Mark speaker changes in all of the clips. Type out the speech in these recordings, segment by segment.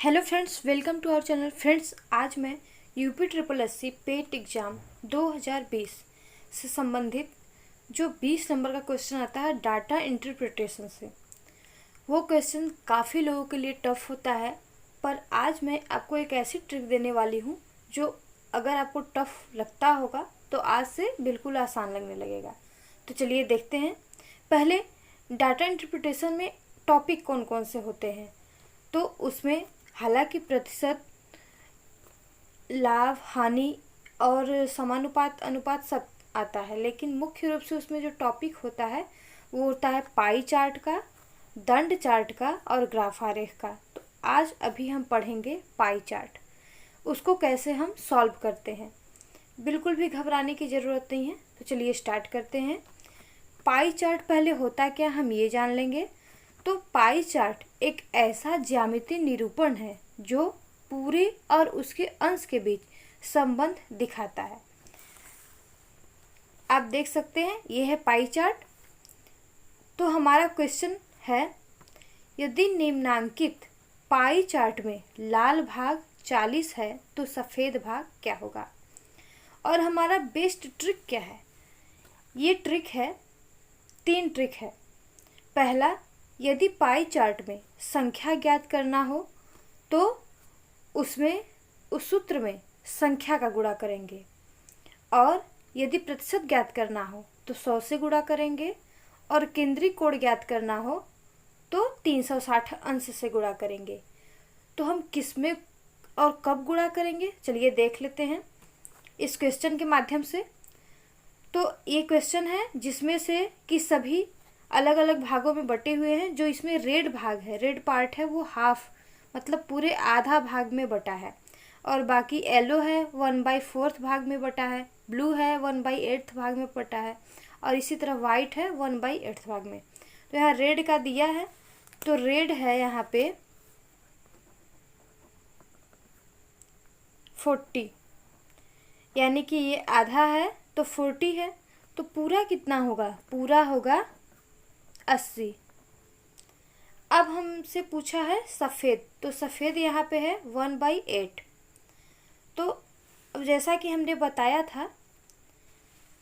Speaker 1: Hello friends, welcome to our channel. Friends, आज मैं UP triple SC PET exam 2020 से संबंधित जो 20 नंबर का क्वेश्चन आता है डाटा इंटरप्रिटेशन से, वो क्वेश्चन काफ़ी लोगों के लिए टफ होता है। पर आज मैं आपको एक ऐसी ट्रिक देने वाली हूँ जो अगर आपको टफ लगता होगा तो आज से बिल्कुल आसान लगने लगेगा। तो चलिए देखते हैं। पहले डाटा इंटरप्रिटेशन में टॉपिक कौन कौन से होते हैं, तो उसमें हालांकि प्रतिशत, लाभ, हानि और समानुपात, अनुपात सब आता है, लेकिन मुख्य रूप से उसमें जो टॉपिक होता है वो होता है पाई चार्ट का, दंड चार्ट का और ग्राफ आरेख का। तो आज अभी हम पढ़ेंगे पाई चार्ट, उसको कैसे हम सॉल्व करते हैं। बिल्कुल भी घबराने की ज़रूरत नहीं है। तो चलिए स्टार्ट करते हैं। पाई चार्ट पहले होता क्या, हम ये जान लेंगे। तो पाई चार्ट एक ऐसा ज्यामितीय निरूपण है जो पूरे और उसके अंश के बीच संबंध दिखाता है। आप देख सकते हैं, ये है पाई चार्ट। तो हमारा क्वेश्चन है, यदि निम्नांकित पाई चार्ट में लाल भाग 40 है तो सफ़ेद भाग क्या होगा। और हमारा बेस्ट ट्रिक क्या है, ये ट्रिक है, 3 ट्रिक है। पहला, यदि पाई चार्ट में संख्या ज्ञात करना हो तो उसमें उस सूत्र में संख्या का गुणा करेंगे, और यदि प्रतिशत ज्ञात करना हो तो 100 से गुणा करेंगे, और केंद्रीय कोण ज्ञात करना हो तो 360 अंश से गुणा करेंगे। तो हम किस में और कब गुणा करेंगे, चलिए देख लेते हैं इस क्वेश्चन के माध्यम से। तो ये क्वेश्चन है जिसमें से कि सभी अलग अलग भागों में बटे हुए हैं। जो इसमें रेड भाग है, रेड पार्ट है, वो हाफ मतलब पूरे आधा भाग में बटा है, और बाकी येलो है 1/4 भाग में बटा है, ब्लू है 1/8 भाग में बटा है, और इसी तरह वाइट है 1/8 भाग में। तो यहाँ रेड का दिया है, तो रेड है यहाँ पे 40, यानी कि ये आधा है तो 40 है। तो पूरा कितना होगा, पूरा होगा 80। अब हमसे पूछा है सफ़ेद, तो सफ़ेद यहाँ पे है 1/8। तो अब जैसा कि हमने बताया था,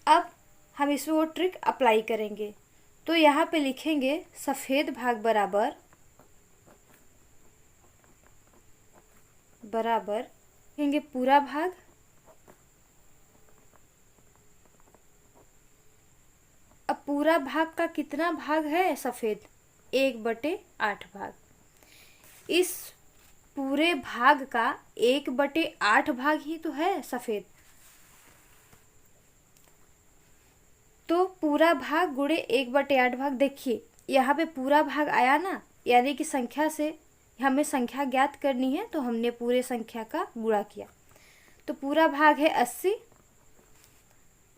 Speaker 1: अब हम इसमें वो ट्रिक अप्लाई करेंगे। तो यहाँ पे लिखेंगे सफ़ेद भाग बराबर लिखेंगे पूरा भाग, अब पूरा भाग का कितना भाग है सफ़ेद, 1/8 भाग। इस पूरे भाग का 1/8 भाग ही तो है सफ़ेद। तो पूरा भाग गुणे 1/8 भाग, देखिए यहाँ पे पूरा भाग आया ना, यानी कि संख्या से हमें संख्या ज्ञात करनी है, तो हमने पूरे संख्या का गुणा किया। तो पूरा भाग है 80।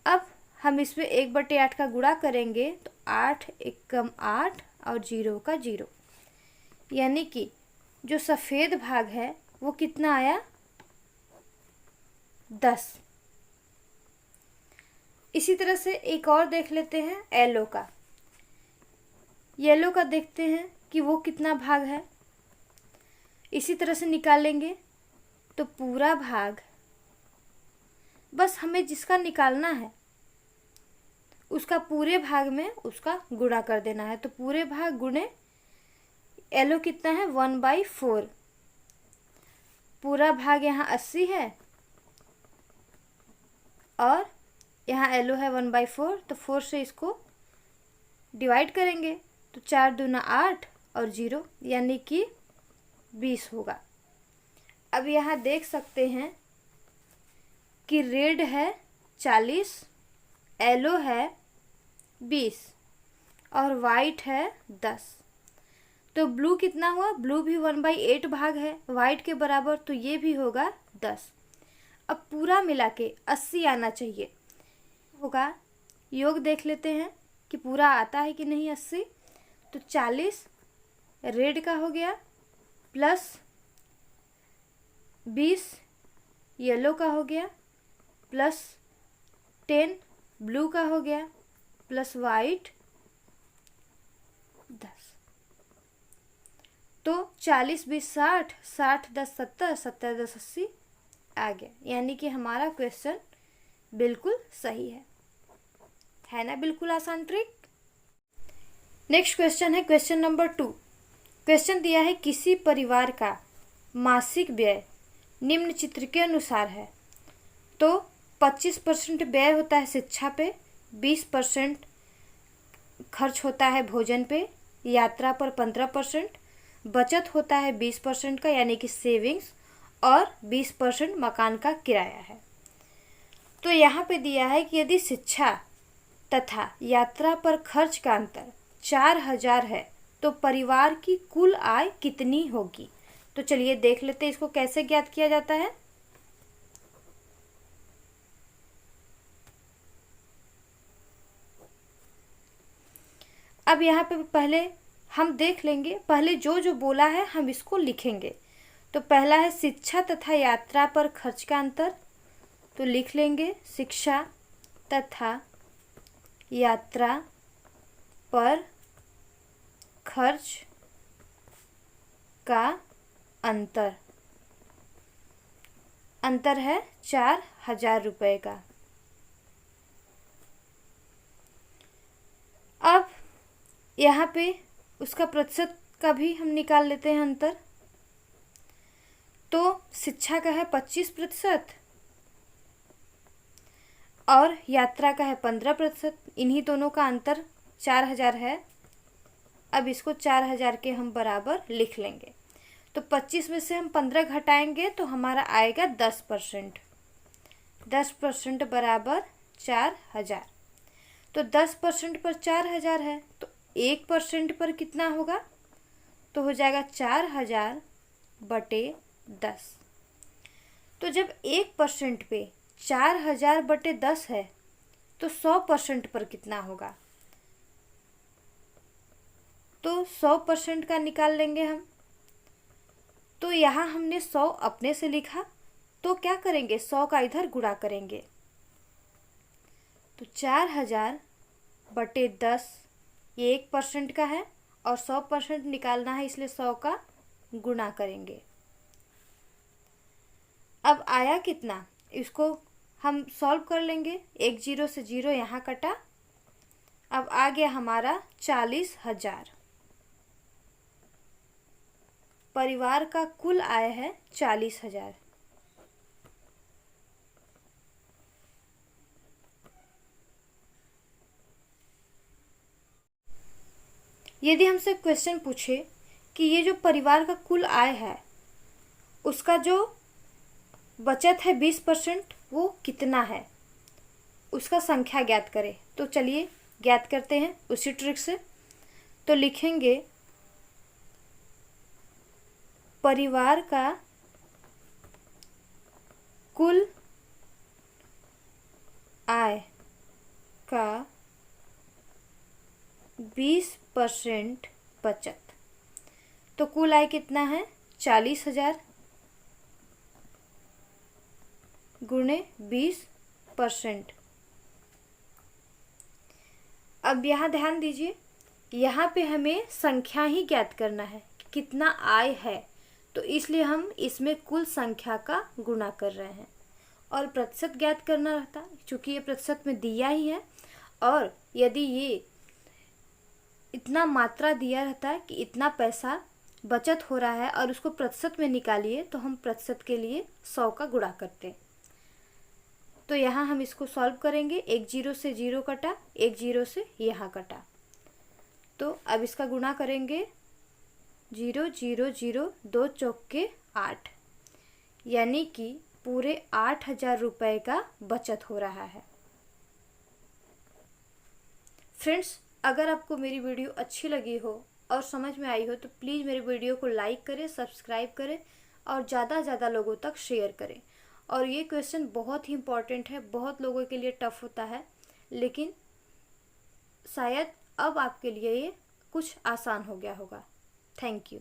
Speaker 1: अब हम इसमें 1/8 का गुणा करेंगे तो 8 एकम 8 और 0 का 0, यानी कि जो सफ़ेद भाग है वो कितना आया, 10। इसी तरह से एक और देख लेते हैं येलो का। येलो का देखते हैं कि वो कितना भाग है, इसी तरह से निकालेंगे। तो पूरा भाग, बस हमें जिसका निकालना है उसका पूरे भाग में उसका गुणा कर देना है। तो पूरे भाग गुणे येलो कितना है 1/4, पूरा भाग यहाँ 80 है और यहाँ येलो है 1/4, तो 4 से इसको डिवाइड करेंगे तो 4 दूना 8 और 0, यानी कि 20 होगा। अब यहाँ देख सकते हैं कि रेड है 40, येलो है 20 और वाइट है 10। तो ब्लू कितना हुआ, ब्लू भी 1/8 भाग है वाइट के बराबर, तो ये भी होगा 10। अब पूरा मिला के 80 आना चाहिए होगा। योग देख लेते हैं कि पूरा आता है कि नहीं 80। तो 40 रेड का हो गया, प्लस 20 येलो का हो गया, प्लस 10 ब्लू का हो गया, प्लस वाइट 10। तो 40 20 60, 60 10 70, 70 10 80 आ गया। यानी कि हमारा क्वेश्चन बिल्कुल सही है ना। बिल्कुल आसान ट्रिक। नेक्स्ट क्वेश्चन है क्वेश्चन नंबर 2। क्वेश्चन दिया है किसी परिवार का मासिक व्यय निम्न चित्र के अनुसार है। तो 25% व्यय होता है शिक्षा पे, 20% खर्च होता है भोजन पे, यात्रा पर 15%, बचत होता है 20% का यानी कि सेविंग्स, और 20% मकान का किराया है। तो यहाँ पे दिया है कि यदि शिक्षा तथा यात्रा पर खर्च का अंतर 4000 है तो परिवार की कुल आय कितनी होगी। तो चलिए देख लेते हैं इसको कैसे ज्ञात किया जाता है। अब यहाँ पे पहले हम देख लेंगे, पहले जो जो बोला है हम इसको लिखेंगे। तो पहला है शिक्षा तथा यात्रा पर खर्च का अंतर, तो लिख लेंगे शिक्षा तथा यात्रा पर खर्च का अंतर है 4000 रुपये का। अब यहाँ पे उसका प्रतिशत का भी हम निकाल लेते हैं अंतर। तो शिक्षा का है 25% और यात्रा का है 15%। इन्हीं दोनों का अंतर 4000 है। अब इसको 4000 के हम बराबर लिख लेंगे। तो 25 में से हम 15 घटाएंगे तो हमारा आएगा 10%। 10% बराबर 4000। तो 10% पर 4000 है तो 1% पर कितना होगा, तो हो जाएगा 4000 बटे 10। तो जब 1% पे 4000 बटे 10 है तो 100% पर कितना होगा, तो 100% का निकाल लेंगे हम। तो यहाँ हमने 100 अपने से लिखा, तो क्या करेंगे 100 का इधर गुणा करेंगे। तो 4000 बटे 10 ये 1% का है और 100% निकालना है इसलिए 100 का गुणा करेंगे। अब आया कितना, इसको हम सॉल्व कर लेंगे। एक 0 से 0 यहाँ कटा। अब आ गया हमारा 40,000। परिवार का कुल आय है 40,000। यदि हमसे क्वेश्चन पूछे कि ये जो परिवार का कुल आय है उसका जो बचत है 20% वो कितना है, उसका संख्या ज्ञात करें। तो चलिए ज्ञात करते हैं उसी ट्रिक से। तो लिखेंगे परिवार का कुल आय का 20% बचत। तो कुल आय कितना है 40,000 गुणे 20%। अब यहाँ ध्यान दीजिए, यहाँ पे हमें संख्या ही ज्ञात करना है कि कितना आय है, तो इसलिए हम इसमें कुल संख्या का गुणा कर रहे हैं। और प्रतिशत ज्ञात करना रहता क्योंकि ये प्रतिशत में दिया ही है, और यदि ये इतना मात्रा दिया रहता है कि इतना पैसा बचत हो रहा है और उसको प्रतिशत में निकालिए, तो हम प्रतिशत के लिए 100 का गुणा करते हैं। तो यहाँ हम इसको सॉल्व करेंगे। एक 0 से 0 कटा, एक 0 से यहाँ कटा। तो अब इसका गुणा करेंगे 0 0 0 2 चौके 8, यानी कि पूरे 8,000 रुपये का बचत हो रहा है। फ्रेंड्स, अगर आपको मेरी वीडियो अच्छी लगी हो और समझ में आई हो तो प्लीज़ मेरे वीडियो को लाइक करें, सब्सक्राइब करें और ज़्यादा से ज़्यादा लोगों तक शेयर करें। और ये क्वेश्चन बहुत ही इम्पॉर्टेंट है, बहुत लोगों के लिए टफ होता है, लेकिन शायद अब आपके लिए ये कुछ आसान हो गया होगा। Thank you.